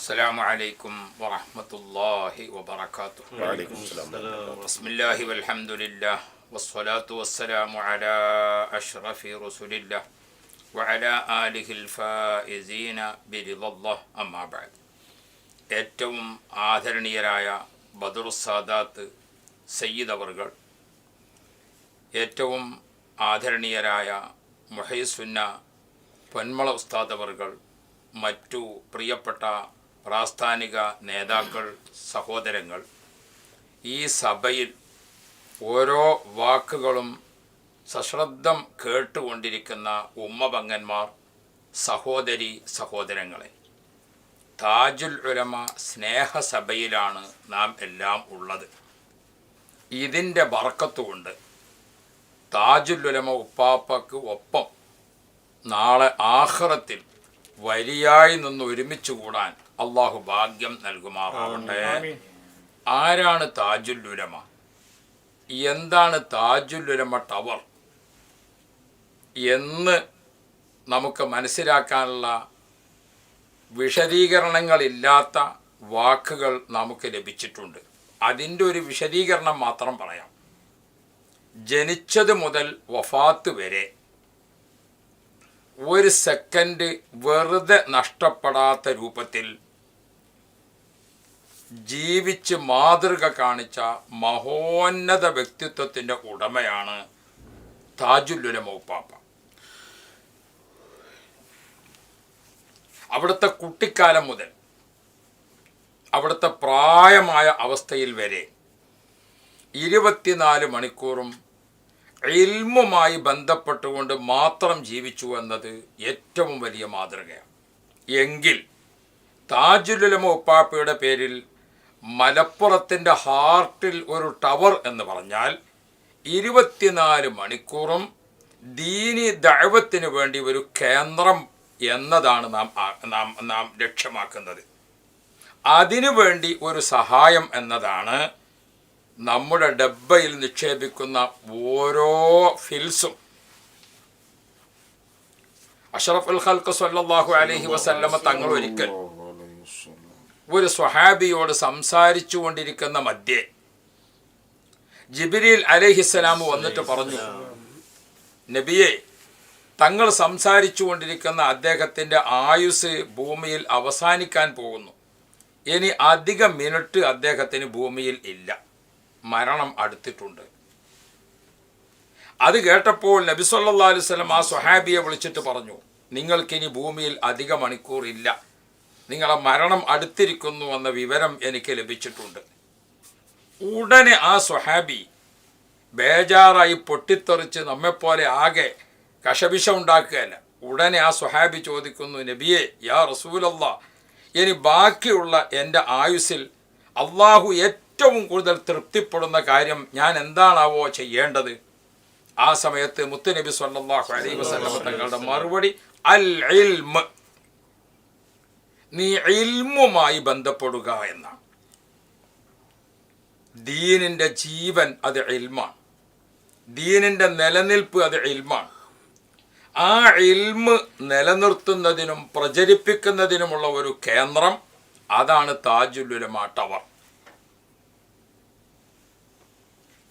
അസ്സലാമു അലൈക്കും വറഹ്മത്തുള്ളാഹി വബറകാതുഹു. ബിസ്മില്ലാഹി വൽഹംദുലില്ലാഹ് വസ്സലാത്തു വസ്സലാമു അലാ അഷ്റഫി റസൂലില്ലാഹ് വഅലാ ആലിഹിൽ ഫായിസീന ബിറിളല്ലാഹ് അമ്മാ ബഅദ്. ഏറ്റവും ആദരണീയരായ ബദറുസ്സാദാത്ത് സയ്യിദ് അവർകൾ, ഏറ്റവും ആദരണീയരായ മുഹയ്യിസുന്ന പൊന്മള ഉസ്താദ് അവർകൾ, മറ്റു പ്രിയപ്പെട്ട പ്രാസ്ഥാനിക നേതാക്കൾ, സഹോദരങ്ങൾ, ഈ സഭയിൽ ഓരോ വാക്കുകളും സശ്രദ്ധം കേട്ടുകൊണ്ടിരിക്കുന്ന ഉമ്മപങ്ങന്മാർ, സഹോദരി സഹോദരങ്ങളെ, താജുൽ ഉലമ സ്നേഹസഭയിലാണ് നാം എല്ലാം ഉള്ളത്. ഇതിൻ്റെ ബർക്കത്തുകൊണ്ട് താജുൽ ഉലമ ഉപ്പാപ്പക്ക് ഒപ്പം നാളെ ആഖിറത്തിൽ വലിയായി നിന്ന് ഒരുമിച്ച് കൂടാൻ അള്ളാഹു ഭാഗ്യം നൽകുമാറാവട്ടെ. ആരാണ് താജുൽ ഉലമ? എന്താണ് താജുൽ ഉലമ ടവർ എന്ന് നമുക്ക് മനസ്സിലാക്കാനുള്ള വിശദീകരണങ്ങളില്ലാത്ത വാക്കുകൾ നമുക്ക് ലഭിച്ചിട്ടുണ്ട്. അതിൻ്റെ ഒരു വിശദീകരണം മാത്രം പറയാം. ജനിച്ചത് മുതൽ വഫാത്ത് വരെ ഒരു സെക്കൻഡ് വെറുതെ നഷ്ടപ്പെടാത്ത രൂപത്തിൽ ജീവിച്ച് മാതൃക കാണിച്ച മഹോന്നത വ്യക്തിത്വത്തിൻ്റെ ഉടമയാണ് താജുൽ ഉലമ ഉപ്പാപ്പ. അവിടുത്തെ കുട്ടിക്കാലം മുതൽ അവിടുത്തെ പ്രായമായ അവസ്ഥയിൽ വരെ 24 മണിക്കൂറും ഇൽമുമായി ബന്ധപ്പെട്ടുകൊണ്ട് മാത്രം ജീവിച്ചു എന്നത് ഏറ്റവും വലിയ മാതൃകയാണ്. എങ്കിൽ താജുൽ ഉലമ ഉപ്പാപ്പയുടെ പേരിൽ മലപ്പുറത്തിൻ്റെ ഹാർട്ടിൽ ഒരു ടവർ എന്ന് പറഞ്ഞാൽ 24 മണിക്കൂറും ദീനി ദഅവത്തിന് വേണ്ടി ഒരു കേന്ദ്രം എന്നതാണ് നാം ലക്ഷ്യമാക്കുന്നത്. അതിനുവേണ്ടി ഒരു സഹായം എന്നതാണ് നമ്മുടെ ഡബ്ബയിൽ നിക്ഷേപിക്കുന്ന ഓരോ ഫിൽസും. അഷ്റഫുൽ ഖൽഖ് സ്വല്ലല്ലാഹു അലൈഹി വസല്ലമ തങ്ങൾ ഒരിക്കൽ ഒരു സ്വഹാബിയോട് സംസാരിച്ചു കൊണ്ടിരിക്കുന്ന മധ്യേ ജിബ്രീൽ അലൈഹിസ്സലാം വന്നിട്ട് പറഞ്ഞു, നബിയെ, തങ്ങൾ സംസാരിച്ചു കൊണ്ടിരിക്കുന്ന അദ്ദേഹത്തിൻ്റെ ആയുസ് ഭൂമിയിൽ അവസാനിക്കാൻ പോകുന്നു. ഇനി അധിക മിനിറ്റ് അദ്ദേഹത്തിന് ഭൂമിയിൽ ഇല്ല, മരണം അടുത്തിട്ടുണ്ട്. അത് കേട്ടപ്പോൾ നബി സല്ലല്ലാഹു അലൈഹി വസല്ലം ആ സ്വഹാബിയെ വിളിച്ചിട്ട് പറഞ്ഞു, നിങ്ങൾക്കിനി ഭൂമിയിൽ അധിക മണിക്കൂർ ഇല്ല, നിങ്ങളെ മരണം അടുത്തിരിക്കുന്നു എന്ന വിവരം എനിക്ക് ലഭിച്ചിട്ടുണ്ട്. ഉടനെ ആ സ്വഹാബി ബേജാറായി പൊട്ടിത്തെറിച്ച് നമ്മെപ്പോലെ ആകെ കശപിശ ഉണ്ടാക്കുകയല്ല. ഉടനെ ആ സ്വഹാബി ചോദിക്കുന്നു, നബിയെ, യാ റസൂലല്ലാഹ്, ഇനി ബാക്കിയുള്ള എൻ്റെ ആയുസ്സിൽ അള്ളാഹു ഏറ്റവും കൂടുതൽ തൃപ്തിപ്പെടുന്ന കാര്യം ഞാൻ എന്താണാവോ ചെയ്യേണ്ടത്? ആ സമയത്ത് മുത്തുനബി സ്വല്ലല്ലാഹു അലൈഹി വസല്ലം തങ്ങളുടെ മറുപടി അൽ ഇൽമ്, നീ ഇൽമുമായി ബന്ധപ്പെടുക എന്നാണ്. ദീനിൻ്റെ ജീവൻ അത് ഇൽമാണ്, ദീനിൻ്റെ നിലനിൽപ്പ് അത് ഇൽമാണ്. ആ ഇൽമ് നിലനിർത്തുന്നതിനും പ്രചരിപ്പിക്കുന്നതിനുമുള്ള ഒരു കേന്ദ്രം, അതാണ് താജുൽ ഉലമ ടവർ.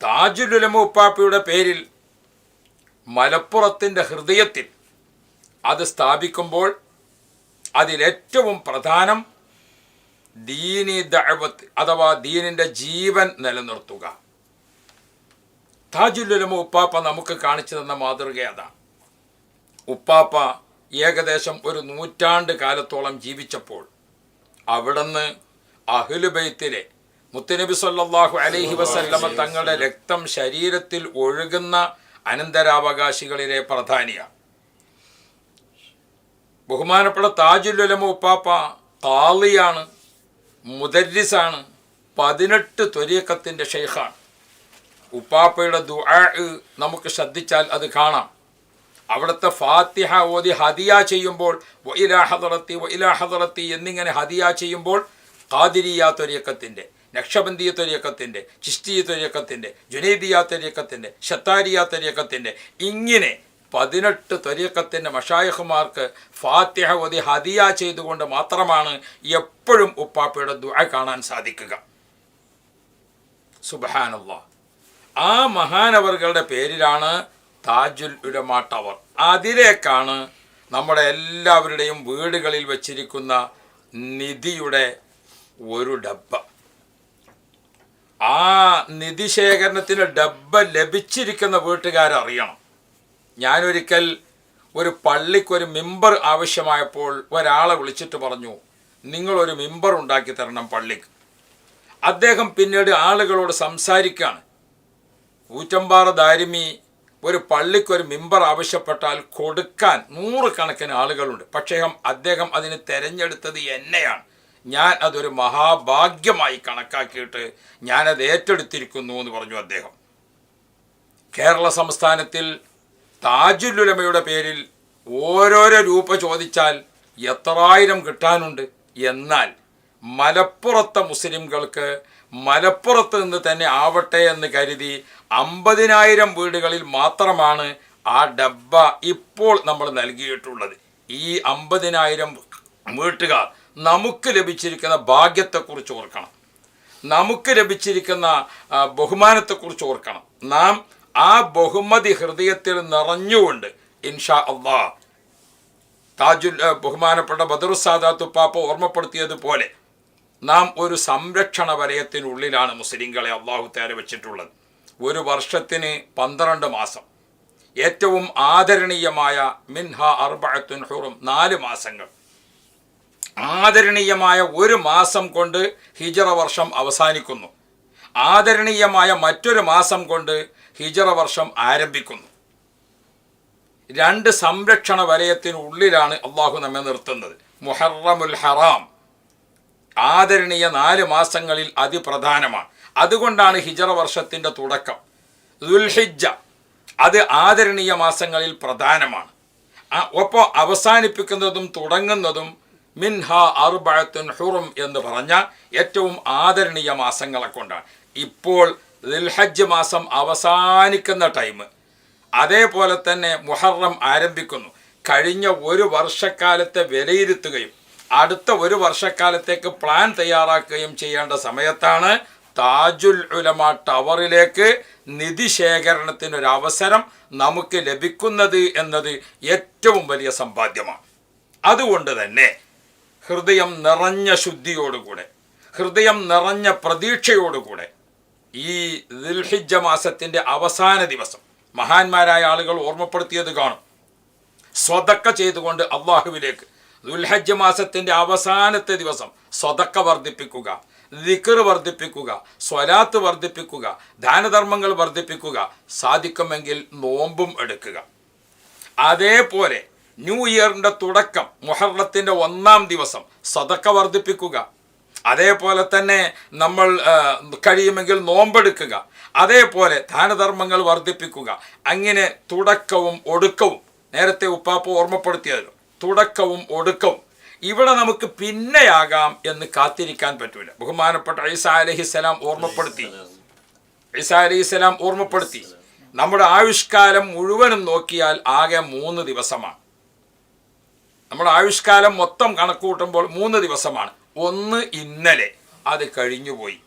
താജുൽ ഉലമ ഉപ്പാപ്പയുടെ പേരിൽ മലപ്പുറത്തിൻ്റെ ഹൃദയത്തിൽ അത് സ്ഥാപിക്കുമ്പോൾ അതിലേറ്റവും പ്രധാനം ദീനി ദഅവത്ത് അഥവാ ദീനിൻ്റെ ജീവൻ നിലനിർത്തുക. താജുൽ ഉലമ ഉപ്പാപ്പ നമുക്ക് കാണിച്ചു തന്ന മാതൃക അതാണ്. ഉപ്പാപ്പ ഏകദേശം ഒരു 100 നൂറ്റാണ്ട് കാലത്തോളം ജീവിച്ചപ്പോൾ അവിടുന്ന് അഹ്ലുബൈത്തിലെ മുത്തുനബി സല്ലല്ലാഹു അലൈഹി വസല്ലമ തങ്ങളുടെ രക്തം ശരീരത്തിൽ ഒഴുകുന്ന അനന്തരാവകാശികളിലെ പ്രധാനിയാണ്. ബഹുമാനപ്പെട്ട താജുൽ ഉലമ ഉപ്പാപ്പ ഖാളിയാണ്, മുദർരിസാണ്, 18 ത്വരീഖത്തിൻ്റെ ഷെയ്ഖാണ്. ഉപ്പാപ്പയുടെ ദുആ നമുക്ക് ശ്രദ്ധിച്ചാൽ അത് കാണാം. അവിടുത്തെ ഫാത്തിഹ ഓതി ഹദിയ ചെയ്യുമ്പോൾ വഇലാ ഹദറത്തി എന്നിങ്ങനെ ഹദിയ ചെയ്യുമ്പോൾ ഖാദിരിയ ത്വരീഖത്തിൻ്റെ, നക്ഷബന്ദിയ ത്വരീഖത്തിൻ്റെ, ചിശ്തിയ ത്വരീഖത്തിൻ്റെ, ജുനൈദിയ ത്വരീഖത്തിൻ്റെ, ഷത്താരിയ ത്വരീഖത്തിൻ്റെ, ഇങ്ങനെ 18 ത്വരീഖത്തിൻ്റെ മശായിഖുമാർക്ക് ഫാത്തിഹ ഓതി ഹദിയ ചെയ്തുകൊണ്ട് മാത്രമാണ് എപ്പോഴും ഉപ്പാപ്പയുടെ ദുആ കാണാൻ സാധിക്കുക. സുബ്ഹാനല്ലാഹ്. ആ മഹാനവറുകളുടെ പേരിലാണ് താജുൽ ഉലമ ടവർ. അതിലേക്കാണ് നമ്മുടെ എല്ലാവരുടെയും വീടുകളിൽ വച്ചിരിക്കുന്ന നിധിയുടെ ഒരു ഡബ്ബ. ആ നിധി ശേഖരണത്തിന് ഡബ്ബ ലഭിച്ചിരിക്കുന്ന വീട്ടുകാരറിയണം. ഞാനൊരിക്കൽ ഒരു പള്ളിക്കൊരു മിമ്പർ ആവശ്യമായപ്പോൾ ഒരാളെ വിളിച്ചിട്ട് പറഞ്ഞു, നിങ്ങളൊരു മിമ്പർ ഉണ്ടാക്കി തരണം പള്ളിക്ക്. അദ്ദേഹം പിന്നീട് ആളുകളോട് സംസാരിക്കുകയാണ്. ഊറ്റമ്പാറ ദാരിമി ഒരു പള്ളിക്കൊരു മിമ്പർ ആവശ്യപ്പെട്ടാൽ കൊടുക്കാൻ 100 കണക്കിന് ആളുകളുണ്ട്. പക്ഷേ അദ്ദേഹം അതിന് തിരഞ്ഞെടുത്തത് എന്നെയാണ്. ഞാൻ അതൊരു മഹാഭാഗ്യമായി കണക്കാക്കിയിട്ട് ഞാനത് ഏറ്റെടുത്തിരിക്കുന്നു എന്ന് പറഞ്ഞു അദ്ദേഹം. കേരള സംസ്ഥാനത്തിൽ താജുൽ ഉലമയുടെ പേരിൽ ഓരോരോ രൂപ ചോദിച്ചാൽ എത്രായിരം കിട്ടാനുണ്ട്. എന്നാൽ മലപ്പുറത്തെ മുസ്ലിംകൾക്ക് മലപ്പുറത്ത് നിന്ന് തന്നെ ആവട്ടെ എന്ന് കരുതി 50,000 വീടുകളിൽ മാത്രമാണ് ആ ഡബ്ബ ഇപ്പോൾ നമ്മൾ നൽകിയിട്ടുള്ളത്. ഈ 50,000 വീട്ടുകാർ നമുക്ക് ലഭിച്ചിരിക്കുന്ന ഭാഗ്യത്തെക്കുറിച്ച് ഓർക്കണം, നമുക്ക് ലഭിച്ചിരിക്കുന്ന ബഹുമാനത്തെക്കുറിച്ച് ഓർക്കണം. നാം ആ ബഹുമതി ഹൃദയത്തിൽ നിറഞ്ഞുകൊണ്ട് ഇൻഷാ അല്ലാഹ് താജുൽ ബഹുമാനപ്പെട്ട ബദറു സാദാത്ത് ഉപ്പാപ്പ ഓർമ്മപ്പെടുത്തിയതുപോലെ നാം ഒരു സംരക്ഷണ വലയത്തിനുള്ളിലാണ് മുസ്ലിങ്ങളെ അല്ലാഹു തആല വെച്ചിട്ടുള്ളത്. ഒരു വർഷത്തിന് 12 മാസം, ഏറ്റവും ആദരണീയമായ മിൻഹ അർബഅത്തുൻ ഹുറും 4 മാസങ്ങൾ. ആദരണീയമായ ഒരു മാസം കൊണ്ട് ഹിജറ വർഷം അവസാനിക്കുന്നു. ആദരണീയമായ മറ്റൊരു മാസം കൊണ്ട് ഹിജറ വർഷം ആരംഭിക്കുന്നു. 2 സംരക്ഷണ വലയത്തിനുള്ളിലാണ് അള്ളാഹു നമ്മെ നിർത്തുന്നത്. മുഹറമുൽ ഹറാം ആദരണീയ 4 മാസങ്ങളിൽ അതിപ്രധാനമാണ്. അതുകൊണ്ടാണ് ഹിജറ വർഷത്തിൻ്റെ തുടക്കം. ദുൽഹിജ്ജ അത് ആദരണീയ മാസങ്ങളിൽ പ്രധാനമാണ്. ഒപ്പം അവസാനിപ്പിക്കുന്നതും തുടങ്ങുന്നതും മിൻഹ അർബഅത്തുൻ ഹുറും എന്ന് പറഞ്ഞ ഏറ്റവും ആദരണീയ മാസങ്ങളെ കൊണ്ടാണ്. ഇപ്പോൾ ദുൽഹജ്ജ് മാസം അവസാനിക്കുന്ന ടൈം, അതേപോലെ തന്നെ മുഹറം ആരംഭിക്കുന്നു. കഴിഞ്ഞ ഒരു വർഷക്കാലത്തെ വിലയിരുത്തുകയും അടുത്ത ഒരു വർഷക്കാലത്തേക്ക് പ്ലാൻ തയ്യാറാക്കുകയും ചെയ്യേണ്ട സമയത്താണ് താജുൽ ഉലമ ടവറിലേക്ക് നിധി ശേഖരണത്തിനൊരവസരം നമുക്ക് ലഭിക്കുന്നത് എന്നത് ഏറ്റവും വലിയ സമ്പാദ്യമാണ്. അതുകൊണ്ട് തന്നെ ഹൃദയം നിറഞ്ഞ ശുദ്ധിയോടുകൂടെ, ഹൃദയം നിറഞ്ഞ പ്രതീക്ഷയോടുകൂടെ ഈ ദുൽഹിജ്ജ മാസത്തിൻ്റെ അവസാന ദിവസം മഹാന്മാരായ ആളുകൾ ഓർമ്മപ്പെടുത്തിയത് കാണും. സ്വതക്ക ചെയ്തുകൊണ്ട് അള്ളാഹുവിലേക്ക് ദുൽഹജ്ജ് മാസത്തിൻ്റെ അവസാനത്തെ ദിവസം സ്വതക്ക വർദ്ധിപ്പിക്കുക, ദിക്ർ വർദ്ധിപ്പിക്കുക, സ്വലാത്ത് വർദ്ധിപ്പിക്കുക, ദാനധർമ്മങ്ങൾ വർദ്ധിപ്പിക്കുക, സാധിക്കുമെങ്കിൽ നോമ്പും എടുക്കുക. അതേപോലെ ന്യൂ ഇയറിൻ്റെ തുടക്കം മുഹറത്തിൻ്റെ 1-ാം ദിവസം സദക്ക വർദ്ധിപ്പിക്കുക. അതേപോലെ തന്നെ നമ്മൾ കഴിയുമെങ്കിൽ നോമ്പെടുക്കുക. അതേപോലെ ദാനധർമ്മങ്ങൾ വർദ്ധിപ്പിക്കുക. അങ്ങനെ തുടക്കവും ഒടുക്കവും, നേരത്തെ ഉപ്പാപ്പ ഓർമ്മപ്പെടുത്തിയല്ലോ, തുടക്കവും ഒടുക്കവും. ഇവിടെ നമുക്ക് പിന്നെയാകാം എന്ന് കാത്തിരിക്കാൻ പറ്റൂല. ബഹുമാനപ്പെട്ട ഈസാ അലൈഹിസ്സലാം ഓർമ്മപ്പെടുത്തി നമ്മുടെ ആയുഷ്കാലം മുഴുവനും നോക്കിയാൽ ആകെ 3 ദിവസമാണ്. നമ്മുടെ ആയുഷ്കാലം മൊത്തം കണക്ക് കൂട്ടുമ്പോൾ 3 ദിവസമാണ്. ഒന്ന് ഇന്നലെ, അത് കഴിഞ്ഞുപോയി.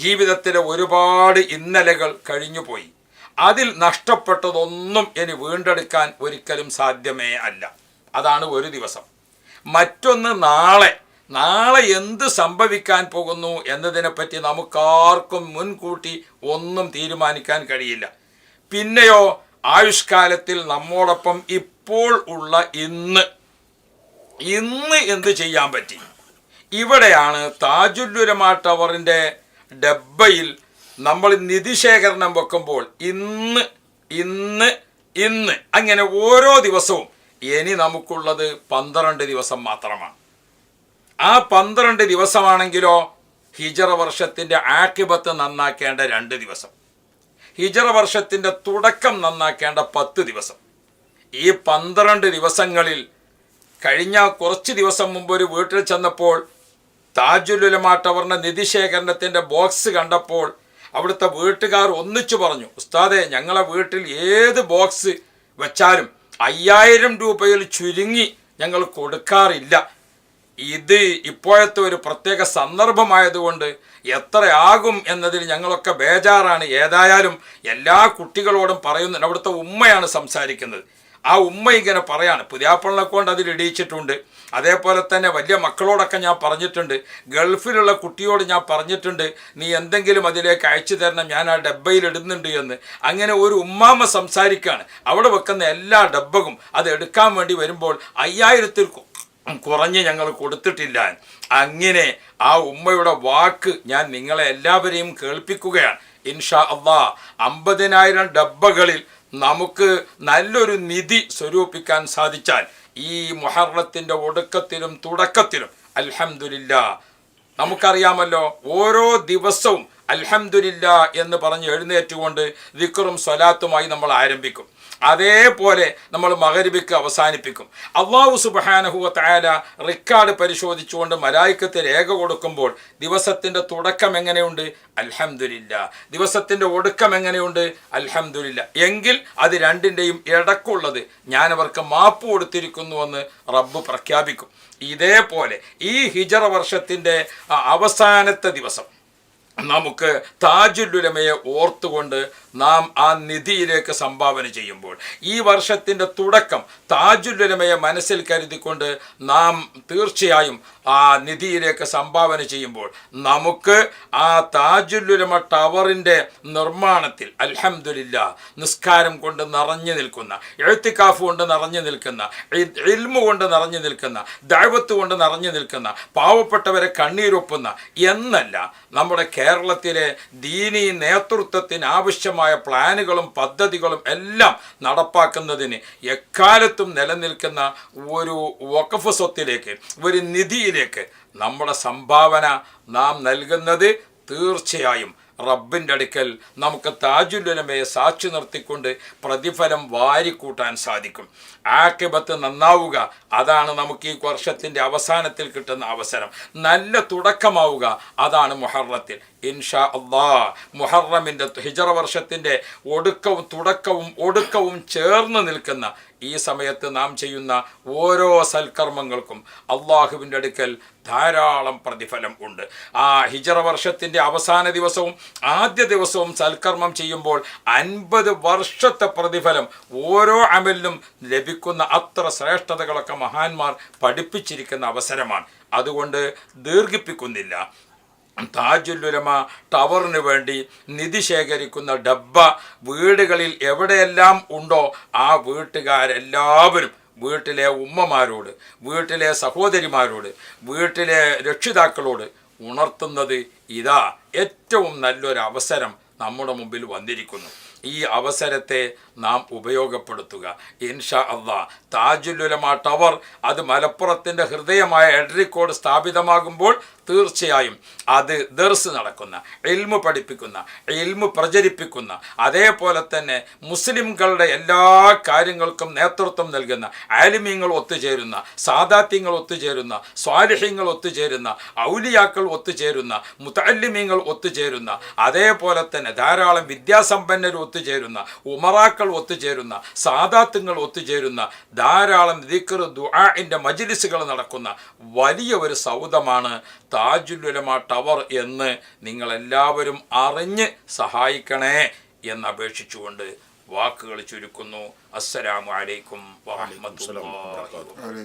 ജീവിതത്തിലെ ഒരുപാട് ഇന്നലെകൾ കഴിഞ്ഞുപോയി. അതിൽ നഷ്ടപ്പെട്ടതൊന്നും ഇനി വീണ്ടെടുക്കാൻ ഒരിക്കലും സാധ്യമേ അല്ല. അതാണ് ഒരു ദിവസം. മറ്റൊന്ന് നാളെ എന്ത് സംഭവിക്കാൻ പോകുന്നു എന്നതിനെപ്പറ്റി നമുക്കാർക്കും മുൻകൂട്ടി ഒന്നും തീരുമാനിക്കാൻ കഴിയില്ല. പിന്നെയോ ആയുഷ്കാലത്തിൽ നമ്മോടൊപ്പം ഇപ്പോൾ ഉള്ള ഇന്ന് എന്ത് ചെയ്യാൻ പറ്റി? ഇവിടെയാണ് താജുൽ ഉലമ ടവറിൻ്റെ ഡബ്ബയിൽ നമ്മൾ നിധി ശേഖരണം വെക്കുമ്പോൾ ഇന്ന് അങ്ങനെ ഓരോ ദിവസവും ഇനി നമുക്കുള്ളത് 12 ദിവസം മാത്രമാണ്. ആ 12 ദിവസമാണെങ്കിലോ ഹിജറ വർഷത്തിൻ്റെ ആക്കിബത്ത് നന്നാക്കേണ്ട 2 ദിവസം, ഹിജറ വർഷത്തിൻ്റെ തുടക്കം നന്നാക്കേണ്ട 10 ദിവസം. ഈ 12 ദിവസങ്ങളിൽ കഴിഞ്ഞ കുറച്ച് ദിവസം മുമ്പ് ഒരു വീട്ടിൽ ചെന്നപ്പോൾ താജുൽ ഉലമ ടവറിൻ്റെ നിധി ശേഖരണത്തിൻ്റെ ബോക്സ് കണ്ടപ്പോൾ അവിടുത്തെ വീട്ടുകാർ ഒന്നിച്ചു പറഞ്ഞു, ഉസ്താദെ, ഞങ്ങളെ വീട്ടിൽ ഏത് ബോക്സ് വെച്ചാലും 5000 രൂപയിൽ ചുരുങ്ങി ഞങ്ങൾ കൊടുക്കാറില്ല. ഇത് ഇപ്പോഴത്തെ ഒരു പ്രത്യേക സന്ദർഭമായതുകൊണ്ട് എത്രയാകും എന്നതിൽ ഞങ്ങളൊക്കെ ബേജാറാണ്. ഏതായാലും എല്ലാ കുട്ടികളോടും പറയുന്നുണ്ട്. അവിടുത്തെ ഉമ്മയാണ് സംസാരിക്കുന്നത്. ആ ഉമ്മ ഇങ്ങനെ പറയാണ്, പുതിയാപ്പിളിനെ കൊണ്ട് അതിൽ ഇടിയിച്ചിട്ടുണ്ട്. അതേപോലെ തന്നെ വലിയ മക്കളോടൊക്കെ ഞാൻ പറഞ്ഞിട്ടുണ്ട്, ഗൾഫിലുള്ള കുട്ടിയോട് ഞാൻ പറഞ്ഞിട്ടുണ്ട്, നീ എന്തെങ്കിലും അതിലേക്ക് അയച്ചു തരണം, ഞാൻ ആ ഡബ്ബയിൽ ഇടുന്നുണ്ട് എന്ന്. അങ്ങനെ ഒരു ഉമ്മാമ്മ സംസാരിക്കുകയാണ്. അവിടെ വെക്കുന്ന എല്ലാ ഡബ്ബകും അത് എടുക്കാൻ വേണ്ടി വരുമ്പോൾ 5000-ൽ കുറഞ്ഞ് ഞങ്ങൾ കൊടുത്തിട്ടില്ല. അങ്ങനെ ആ ഉമ്മയുടെ വാക്ക് ഞാൻ നിങ്ങളെ എല്ലാവരെയും കേൾപ്പിക്കുകയാണ്. ഇൻഷാ അള്ളാ 50,000 ഡബ്ബകളിൽ നമുക്ക് നല്ലൊരു നിധി സ്വരൂപിക്കാൻ സാധിച്ചാൽ ഈ മുഹറത്തിന്റെ ഒടുക്കത്തിലും തുടക്കത്തിലും അൽഹംദുലില്ലാ, നമുക്കറിയാമല്ലോ ഓരോ ദിവസവും അൽഹംദുലില്ലാ എന്ന് പറഞ്ഞ് എഴുന്നേറ്റുകൊണ്ട് ദിക്റും സ്വലാത്തുമായി നമ്മൾ ആരംഭിക്കും. അതേപോലെ നമ്മൾ മഗ്‌രിബിക്ക് അവസാനിപ്പിക്കും. അല്ലാഹു സുബ്ഹാനഹു വ തആല റിക്കാർഡ് പരിശോധിച്ചുകൊണ്ട് മലായിക്കത്ത് രേഖ കൊടുക്കുമ്പോൾ ദിവസത്തിൻ്റെ തുടക്കം എങ്ങനെയുണ്ട്? അൽഹംദുലില്ലാ. ദിവസത്തിൻ്റെ ഒടുക്കം എങ്ങനെയുണ്ട്? അൽഹംദുലില്ലാ. എങ്കിൽ അത് രണ്ടിൻ്റെയും ഇടക്കുള്ളത് ഞാനവർക്ക് മാപ്പ് കൊടുത്തിരിക്കുന്നുവെന്ന് റബ്ബ് പ്രഖ്യാപിക്കും. ഇതേപോലെ ഈ ഹിജറ വർഷത്തിൻ്റെ അവസാനത്തെ ദിവസം നമുക്ക് താജുൽ ഉലമയെ ഓർത്തുകൊണ്ട് നാം ആ നിധിയിലേക്ക് സംഭാവന ചെയ്യുമ്പോൾ, ഈ വർഷത്തിൻ്റെ തുടക്കം താജുൽ ഉലമയെ മനസ്സിൽ കരുതിക്കൊണ്ട് നാം തീർച്ചയായും ആ നിധിയിലേക്ക് സംഭാവന ചെയ്യുമ്പോൾ നമുക്ക് ആ താജുൽ ഉലമ ടവറിൻ്റെ നിർമ്മാണത്തിൽ അൽഹംദുലില്ലാ നിസ്കാരം കൊണ്ട് നിറഞ്ഞു നിൽക്കുന്ന, ഇഅ്തികാഫ് കൊണ്ട് നിറഞ്ഞു നിൽക്കുന്ന, ഇൽമു കൊണ്ട് നിറഞ്ഞു നിൽക്കുന്ന, ദഅവത്ത് കൊണ്ട് നിറഞ്ഞു നിൽക്കുന്ന, പാവപ്പെട്ടവരെ കണ്ണീരൊപ്പുന്ന എന്നല്ല, നമ്മുടെ കേരളത്തിലെ ദീനീ നേതൃത്വത്തിന് ആവശ്യമായ പ്ലാനുകളും പദ്ധതികളും എല്ലാം നടപ്പാക്കുന്നതിന് എക്കാലത്തും നിലനിൽക്കുന്ന ഒരു വഖഫ് സ്വത്തിലേക്ക്, ഒരു നിധിയിലേക്ക് നമ്മുടെ സംഭാവന നാം നൽകുന്നത് തീർച്ചയായും റബ്ബിൻ്റെ അടുക്കൽ നമുക്ക് താജുൽ ഉലമയെ സാക്ഷി നിർത്തിക്കൊണ്ട് പ്രതിഫലം വാരിക്കൂട്ടാൻ സാധിക്കും. ആഖിബത്ത് നന്നാവുക, അതാണ് നമുക്ക് ഈ വർഷത്തിൻ്റെ അവസാനത്തിൽ കിട്ടുന്ന അവസരം. നല്ല തുടക്കമാവുക, അതാണ് മുഹറത്തിൽ. ഇൻഷാ അല്ലാഹ് മുഹറമിൻ്റെ ഹിജറ വർഷത്തിൻ്റെ തുടക്കവും ഒടുക്കവും ചേർന്ന് നിൽക്കുന്ന ഈ സമയത്ത് നാം ചെയ്യുന്ന ഓരോ സൽക്കർമ്മങ്ങൾക്കും അള്ളാഹുവിൻ്റെ അടുക്കൽ ധാരാളം പ്രതിഫലം ഉണ്ട്. ആ ഹിജറ വർഷത്തിൻ്റെ അവസാന ദിവസവും ആദ്യ ദിവസവും സൽക്കർമ്മം ചെയ്യുമ്പോൾ 50 വർഷത്തെ പ്രതിഫലം ഓരോ അമലിനും ലഭിക്കുന്ന അത്ര ശ്രേഷ്ഠതകളൊക്കെ മഹാന്മാർ പഠിപ്പിച്ചിരിക്കുന്ന അവസരമാണ്. അതുകൊണ്ട് ദീർഘിപ്പിക്കുന്നില്ല. താജുൽ ഉലമ ടവറിന് വേണ്ടി നിധി ശേഖരിക്കുന്ന ഡബ്ബ വീടുകളിൽ എവിടെയെല്ലാം ഉണ്ടോ ആ വീട്ടുകാരെല്ലാവരും, വീട്ടിലെ ഉമ്മമാരോട്, വീട്ടിലെ സഹോദരിമാരോട്, വീട്ടിലെ രക്ഷിതാക്കളോട് ഉണർത്തുന്നത് ഇതാ ഏറ്റവും നല്ലൊരു അവസരം നമ്മുടെ മുമ്പിൽ വന്നിരിക്കുന്നു. ഈ അവസരത്തെ നാം ഉപയോഗപ്പെടുത്തുക. ഇൻഷാ അള്ളാഹ് താജുൽ ഉലമ ടവർ അത് മലപ്പുറത്തിൻ്റെ ഹൃദയമായ എടരിക്കോട് സ്ഥാപിതമാകുമ്പോൾ തീർച്ചയായും അത് ദർസ് നടക്കുന്ന, ഇൽമു പഠിപ്പിക്കുന്ന, ഇൽമു പ്രചരിപ്പിക്കുന്ന, അതേപോലെ തന്നെ മുസ്ലിംകളുടെ എല്ലാ കാര്യങ്ങൾക്കും നേതൃത്വം നൽകുന്ന ആലിമീങ്ങൾ ഒത്തുചേരുന്ന, സാദാത്യങ്ങൾ ഒത്തുചേരുന്ന, സ്വാലിഹീങ്ങൾ ഒത്തുചേരുന്ന, ഔലിയാക്കൾ ഒത്തുചേരുന്ന, മുതഅല്ലിമീങ്ങൾ ഒത്തുചേരുന്ന, അതേപോലെ തന്നെ ധാരാളം വിദ്യാസമ്പന്നർ ഒത്തുചേരുന്ന, ഉമറാക്കൾ ഒത്തുചേരുന്ന, സാദാത്തുങ്ങൾ ഒത്തുചേരുന്ന, ധാരാളം ദിക്ർ ദുആഇൻ്റെ മജ്ലിസുകൾ നടക്കുന്ന വലിയ ഒരു സൗധമാണ് താജുൽ ഉലമ ടവർ എന്ന് നിങ്ങളെല്ലാവരും അറിഞ്ഞ് സഹായിക്കണേ എന്നപേക്ഷിച്ചുകൊണ്ട് വാക്കുകൾ ചുരുക്കുന്നു. അസ്സലാമു അലൈക്കും വറഹ്മത്തുള്ളാഹി.